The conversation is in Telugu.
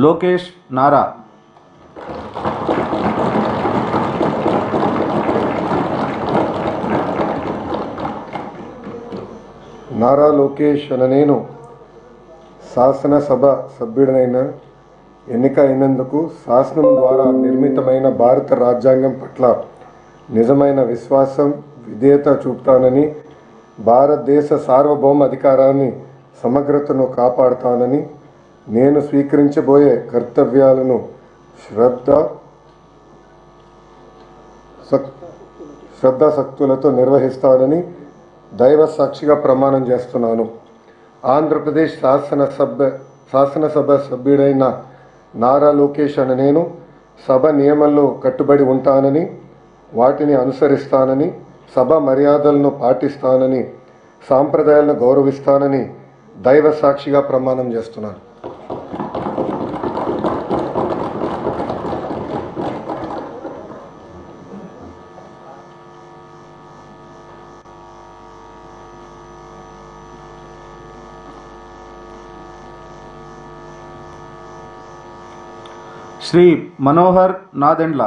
లోకేష్ నారా. నారా లోకేష్ అనే నేను శాసనసభ సభ్యుడినైన ఎన్నికైనందుకు శాసనం ద్వారా నిర్మితమైన భారత రాజ్యాంగం పట్ల నిజమైన విశ్వాసం, విధేయత చూపుతానని, భారతదేశ సార్వభౌమ అధికారాన్ని, సమగ్రతను కాపాడుతానని, నేను స్వీకరించబోయే కర్తవ్యాలను శ్రద్ధాశక్తులతో నిర్వహిస్తానని దైవ సాక్షిగా ప్రమాణం చేస్తున్నాను. ఆంధ్రప్రదేశ్ శాసనసభ సభ్యుడైన నారా లోకేష్ అనే నేను సభ నియమాల్లో కట్టుబడి ఉంటానని, వాటిని అనుసరిస్తానని, సభ మర్యాదలను పాటిస్తానని, సాంప్రదాయాలను గౌరవిస్తానని దైవ సాక్షిగా ప్రమాణం చేస్తున్నాను. శ్రీ మనోహర్ నాదెండ్ల.